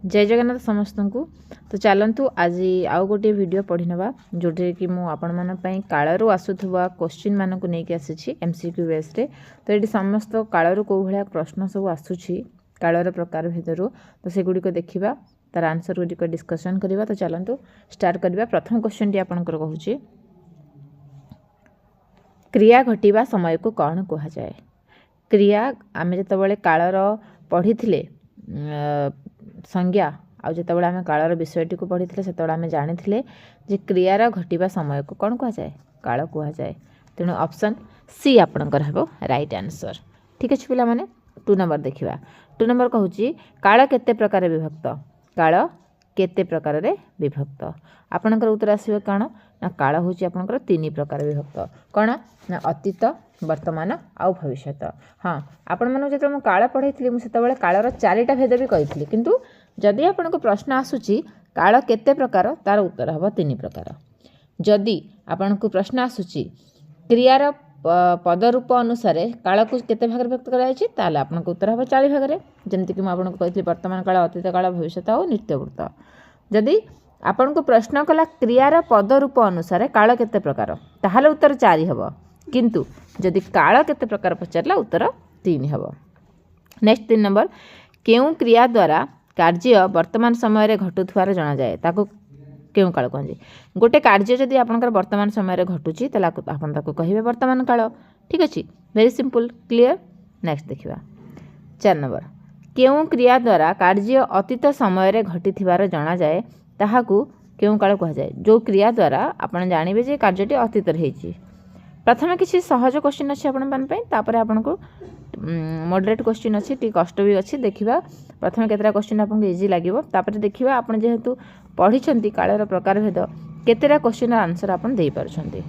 जय जगन्नाथ समस्त को। तो चलतु आज आउ गोटे वीडियो पढ़ी नवा जोटे कि मु आपण मन पई काळरू आसुथबा क्वेश्चन मान को नेकी आसीछि एमसीक्यू बेस रे। तो एटी समस्त काळरू को भलिया प्रश्न सब आसुछि काळर प्रकार भितरु। तो से गुडी को देखिबा तार आंसर गुडी को डिस्कशन करिबा। तो चलतु स्टार्ट करिबा। प्रथम क्वेश्चन टी आपनकर कहूछि क्रिया घटिबा समय को कौन कहा जाए। क्रिया आमे जतबेले काळर पढ़िथिले संज्ञा आउ जतबेले आमे काळर विषयटी को पढ़िथिले सेतबेले आमे जानिथिले जे क्रियार घटिबा समय को कौन कहा जाए काळ कहा जाए। तेणु ऑप्शन सी आपनकर हबो राइट आंसर। ठीक अछि पिला माने 2 नंबर देखिबा। 2 नंबर कहूछि काळ केते प्रकार विभक्त। काळ केते प्रकार रे विभक्त। आपनकर उत्तर आसीबो काण ना काळ होछि आपनकर 3 प्रकार विभक्त। कोन ना अतीत वर्तमान आउ भविष्यत। हाँ आपण मन जो मु काळ पढ़ाई मुझे सेतबेले काळर 4टा भेद भी कही किंतु जदि आपण को प्रश्न आसुची काळ केते प्रकार तार उत्तर हबो 3 प्रकार। जदि आपण को प्रश्न आसुची क्रियार पद रूप अनुसार काळ को केते भाग व्यक्त करा जायछि ताले आपण को उत्तर हबो 4 भाग रे। जेमति कि मु आपण को कहितली वर्तमान काळ अतीत काळ भविष्यत आउ नित्यवृत्त। जदि आपण को प्रश्न कला क्रियार पद रूप अनुसार काळ केते प्रकार ताहाले उत्तर 4 हबो किंतु जदि काळ केते प्रकार पचारला उत्तर 3 हबो। नेक्स्ट 3 नंबर केउ क्रिया द्वारा कार्य वर्तमान समय रे घटुथवार जाना जाए ताको केउ काळ कहजे। गोटे कार्य जदि आपनकर वर्तमान समय रे घटुची तला आपन ताको कहिबे वर्तमान काळ। ठीक अछि वेरी सिंपल क्लियर। नेक्स्ट देखिबा 4 नंबर केउ क्रिया द्वारा कार्य अतीत समय रे घटिथिवार जाना जाए ताहाकू केउ काळ कहा जाए। जो क्रिया द्वारा आपन जानिबे जे कार्यटी अतीत रे हेछि। प्रथम किसी सहज क्वेश्चन अच्छे आपण आपन को मॉडरेट क्वेश्चन अच्छी टी कष्ट भी अच्छी देखिबा। प्रथम केतरा क्वेश्चन आपन इजी लागिवो तापर देखिबा आपण जेहेतु पढ़िछंती काळर प्रकार भेद केतरा क्वेश्चन आंसर आपन देई पारछंती।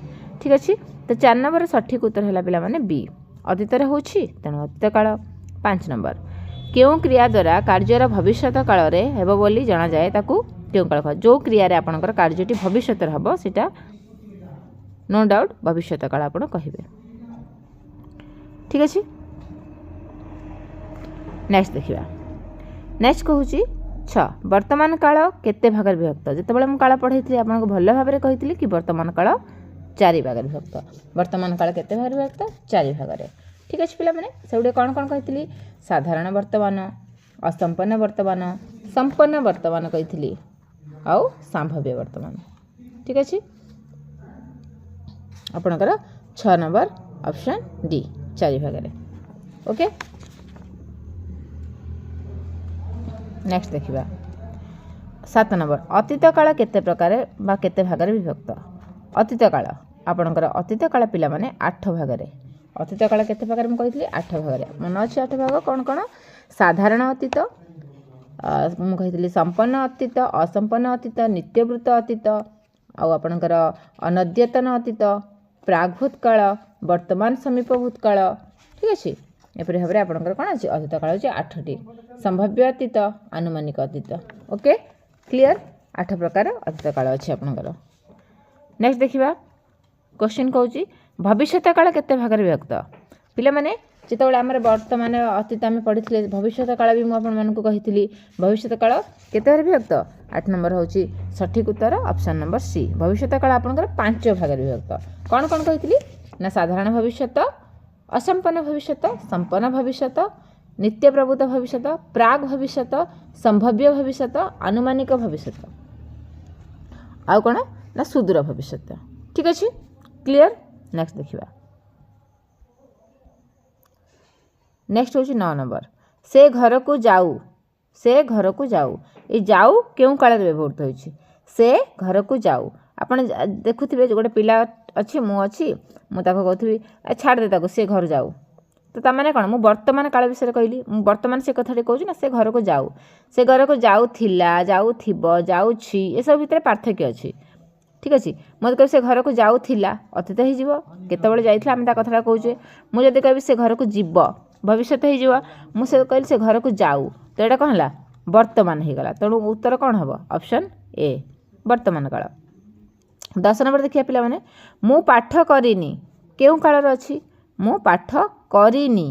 ठीक अछि। तो 4 नंबर सठिक उत्तर हैला पिला माने बी अतीत रे होछि तेणु अतीत काळ। 5 नंबर केउ क्रिया द्वारा कार्यर भविष्यत काल रे हेबो बोली जाना जाए ताकू केउ काळ कह। जो क्रिया रे आपनकर कार्यटी भविष्यत रे हबो सेटा नो डाउट भविष्यत काल आपण कहिबे। ठीक अछि। नेक्स्ट देखिबा। नेक्स्ट कहूची 6 वर्तमान काल केते भाग विभक्त। जेतेबेले मु काल पढैथि आपन को भल्ले भाबरे रे कहितली कि वर्तमान काल 4 भाग विभक्त। वर्तमान काल केते भाग विभक्त 4 भाग रे। ठीक अछि पिला माने सेउडे कोन कोन कहितली साधारण वर्तमान असंपन्न वर्तमान संपन्न वर्तमान कहितली आउ संभाव्य वर्तमान। ठीक अछि। आपनकर 6 नंबर ऑप्शन डी 4 भाग रे। ओके नेक्स्ट देखिबा 7 नंबर अतीत काल केते प्रकार बा केते भाग रे विभक्त। अतीत काल आपनकर अतीत काल पिला माने 8 भाग रे। अतीत काल केते प्रकार म कहितली 8 भाग रे। मन अछि 8 भाग कोन कोन साधारण अतीत मु कहितली संपन्न अतीत असंपन्न अतीत नित्यवृत्त अतीत आउ आपनकर अनद्यतन अतीत प्रागभूत काल वर्तमान समीपभूत काल। ठीक अछि। एपरि भाबरे आपनकर कोन अछि अतीत काल अछि 8टी संभाव्य अतीत अनुमानिक अतीत। ओके क्लियर 8 प्रकार अतीत काल अछि आपनकर। नेक्स्ट देखिबा क्वेश्चन कहूची भविष्यत काल केते भाग रे विभक्त। पिला माने जेतबेले हमर वर्तमान अतीत आमे पढिथिले भविष्यत काल भी मु आपन मन को कहिथिली भविष्यत काल केते रे विभक्त 8 नंबर होची सठिक उत्तर ऑप्शन नंबर सी भविष्यत काल आपनकर 5 भाग रे विभक्त। कोन कोन कहिथिली ना साधारण भविष्यत असंपन्न भविष्यत संपन्न भविष्यत नित्य प्रभुत भविष्यत प्राग भविष्यत संभाव्य भविष्यत अनुमानिक भविष्यत आउ कोन ना सुदूर भविष्यत। ठीक अछि क्लियर। नेक्स्ट देखिबा। नेक्स्ट होची 9 नंबर से घर को जाऊ। से घर को जाऊ ए जाऊ केउ काल रे व्यवहृत होईछि। से घर को जाऊ आपण देखुथिबे गोटे पिला अछि मु अछि मु ताको कहथि छाड़ दे ताको से घर जाऊ। तो ता माने कोन मु वर्तमान काल विषय कहली मु वर्तमान से कथाटे कहूछि ना से घर को जाऊ। से घर को जाऊ थिला जाऊ थिबो जाऊ छी ए सब भितर पार्थक्य अछि। ठीक अछि। मते कहि से घर को जाऊ थिला अतीत हे जिवो केतेबेले जाइथिला हम ता कथाटा कहूचे। मु जदि कहबी से घर को जिवो भविष्यत हे जिवो मु से कहली से घर को जाऊ तो एटा कोन हला वर्तमान हे गला। तेणु उत्तर कोन हबो ऑप्शन ए वर्तमान काल। 10 नंबर देखिया पिला माने मु पाठ करिनी केउ काल रे अछि मु पाठ करिनी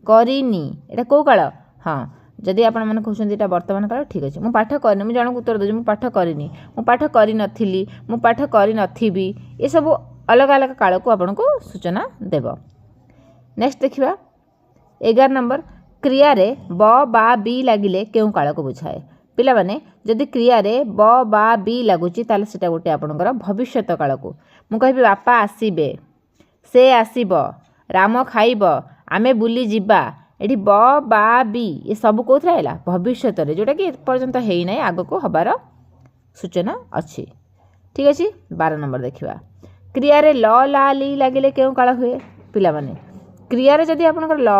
करिनी एटा को काल हाँ जदि आपण मैंने कहते यहाँ वर्तमान काल ठीक अच्छे मुझे पाठ करनी मुझे जनक उत्तर दूसरी मुझे पाठ करनी मुझे पाठ करी नथिली मुझे पाठ करी नथिबी ये सब अलग अलग काल को आपन को सूचना देव। नेक्स्ट देखिए 11 नंबर क्रिया रे ब बा बी लगिले केउं काल को बुझाए पिला माने जदि क्रिया रे ब बा बी लगुची ताले सेटा गोटे आपनकर भविष्यत काल को मु कहबी बापा आसीबे से आसीब राम खाइब आमे बुली जिबा एठी ब बा बी ये सब कोथरा हैला भविष्यत रे जोटा कि पर्यंत हेई नै आगो को हबार सूचना अछि। ठीक अछि 12 नंबर देखिबा क्रिया रे ल ला ली लागिले केउ काल हुए पिला माने क्रिया रे जदि आपनकर ल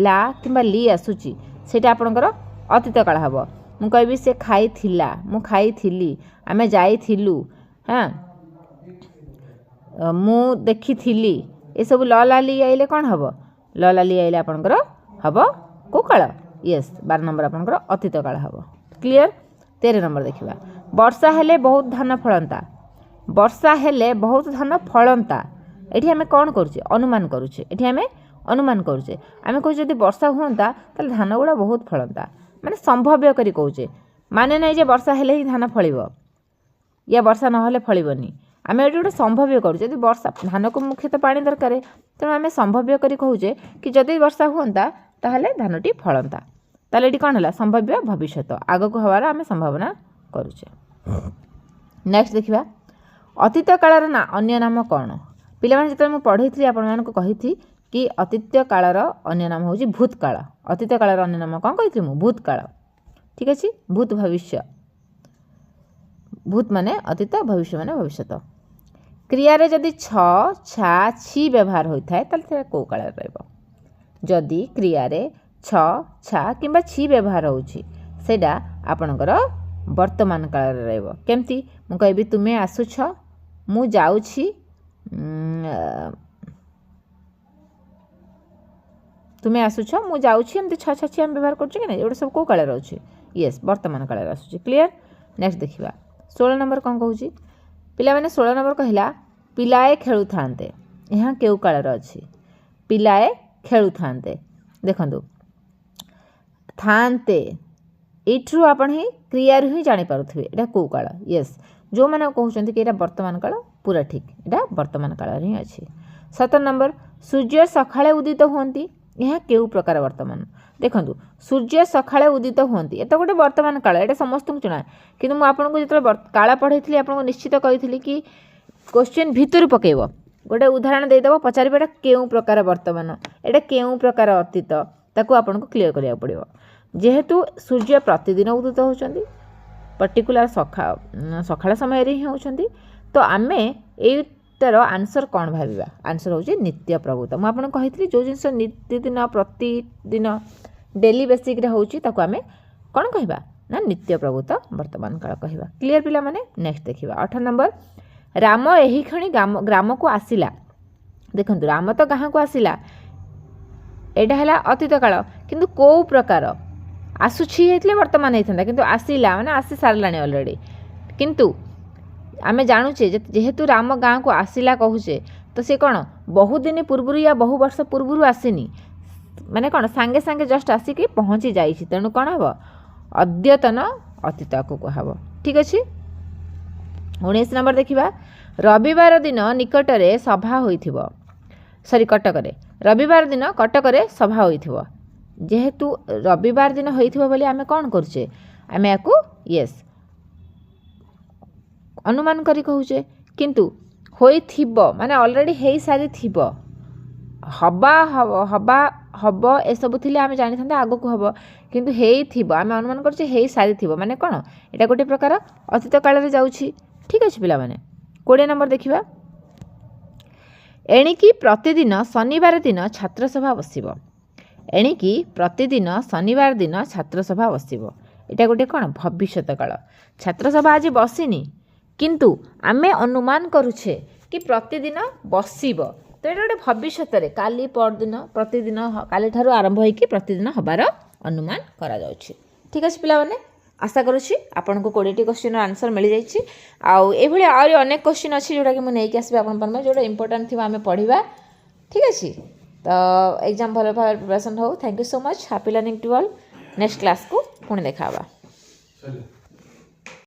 ला किबा ली आसुची सेटा आपनकर अतीत काल हबो मु कहबी से खाई थिला मु खाई थिली आमे जाई थिलु हां मु देखि थिली ए सब ल ला ली आइले कोन हबो ल ला ली आइले आपनकर हबो को काल यस 12 नंबर आपनकर अतीत काल हबो। क्लियर 13 नंबर देखिबा वर्षा हेले बहुत धान फळंता वर्षा हेले बहुत धान फळंता एठी हमें कोन करूचे अनुमान करूचे एठी हमें अनुमान करूचे आमे कहू जदि वर्षा होंता तले धान गुडा बहुत फळंता माने संभव्य करी कहूचे माने नै जे वर्षा हेले ही धान फळिबो या वर्षा न हेले फळिबोनी आमे एठी गोटे संभव्य करू जदि वर्षा धान को मुख्यतः पानी दरकार तेणु आमे संभव्य करी कहूचे कि जदि वर्षा होंता ताहले धानटी फळंता ताले एठी कोन हला संभव्य भविष्यत आगो को हवार आमे संभावना करूचे। नेक्स्ट देखिबा अतीत कालर ना अन्य नाम कोन पिला माने जते मु पढैथि आपण मान को कहिथि कि अतीत कालर अन्य नाम होची भूतकाल अतीत कालर अन्य नाम कोन कहिथि मु भूतकाल। ठीक अछि भूत भविष्य भूत माने अतीत भविष्य माने भविष्यत क्रिया रे जदि छ छा छी व्यवहार होइथाय ताले को काल रहइबो जदि क्रिया रे छ छा किबा छी व्यवहार होउची सेडा आपनकर वर्तमान काल रहइबो केमती मु कहबी तुमे आसु छ मु जाउ छी तुमे आसु छ मु जाउ छी एमती छ छ छी हम व्यवहार करछु कि नै एडा सब को काल रहउची यस वर्तमान काल रहउची। क्लियर नेक्स्ट देखिबा 16 नंबर कोन कहउची पिला माने 16 नंबर कहिला पिलाए खेलु थांते यहाँ केउ काल र अछि पिलाए खेलु थांते देखंदु थांते एठू आपण ही क्रिया रू ही जानि पारुथबे एटा को काल यस जो माने कहउचंती कि एटा वर्तमान काल पूरा ठीक एटा वर्तमान काल रे अछि। 17 नंबर सूर्य सखाळे उदित होंती यहाँ केउ प्रकार वर्तमान देखंदु सूर्य सखाळे उदित होंती एटा गोटे वर्तमान काल एटा समस्त चुना किंतु मु आपन को जतले काला पढैथली आपन को निश्चित कहिथली कि क्वेश्चन भितर पकेइबो गोटे उदाहरण दे देबो पचारिबो एटा केउ प्रकार वर्तमान एटा केउ प्रकार अतीत ताको आपन को क्लियर करिया पड़िबो जेहेतु सूर्य प्रतिदिन उदित होचंदी पर्टिकुलर सखाळ समय रे ही होचंदी तो आमे एटार आंसर कोन भाबिबा आंसर होची नित्य प्रभुत मु आपन कहिथली जो जिंस नित्यदिन प्रतिदिन डेली बेसिक रे होची ताको आमे कोन कहिबा ना नित्य प्रभुत वर्तमान काल कहिबा। क्लियर पिला माने नेक्स्ट देखिबा 18 नंबर राम एही खणी ग्राम को आसिला देखंतु राम तो गाँ को आसिला एटा हला अतीत काल किंतु को प्रकार आसुछि हेतले वर्तमान हेथंदा किंतु आसिला माने आसी सारलानी ऑलरेडी किंतु आमे जानुचे जेहेतु राम गाँ को आसिला कहूचे तो से कौन बहु दिन पूर्व या बहु वर्ष पूर्व आसीनी माने कौन सांगे सांगे जस्ट आसिक पहुँची जाइछि तेणु कौन हम अद्यतन अतीत को कहब। ठीक अच्छे 19 नंबर देखिबा रविवार दिन निकट रे सभा होइथिबो सॉरी कटक रे रविवार दिन कटक रे सभा होइथिबो जेहेतु रविवार दिन होइथिबो बोली आमे कौन करछे आमे याकू यस अनुमान करी कहूचे किंतु होइथिबो माने ऑलरेडी हेई सारी थिबो हबा हबा हबो ए सब थिले आमे जानि थांते आगो को हबो किंतु हेई थिबो आमे अनुमान करछे हेई सारी थिबो माने कोन एटा गोटे प्रकार अतीत काल रे जाउछि। ठीक अछि पिला माने 20 नंबर देखिबा एणिकी प्रतिदिन शनिवार दिन छात्र सभा बसिबो एणिकी प्रतिदिन शनिवार दिन छात्र सभा बसिबो एटा गोटे कोन भविष्यत काल छात्र सभा आज बसिनी किंतु आमे अनुमान करूछे कि प्रतिदिन बसिबो तो एटा गोटे भविष्यत रे काली परदिन प्रतिदिन काली ठारू आरंभ होई कि प्रतिदिन हबार अनुमान करा जाउछि। ठीक अछि पिला माने आशा करूछि आपन को 20 टी क्वेश्चन आंसर मिल जाइछि आउ ए भली आरो अनेक क्वेश्चन अछि जोटा कि मु नै कि आसीबे आपन परमा जोटा इंपोर्टेंट थिबा हमें पढिबा। ठीक अछि तो एग्जाम भलो भाबे प्रिपरेशन हो। Thank you so much happy learning to all. Next କ୍ଲାସ୍କୁ ପୁଣି ଦେଖା ହେବା।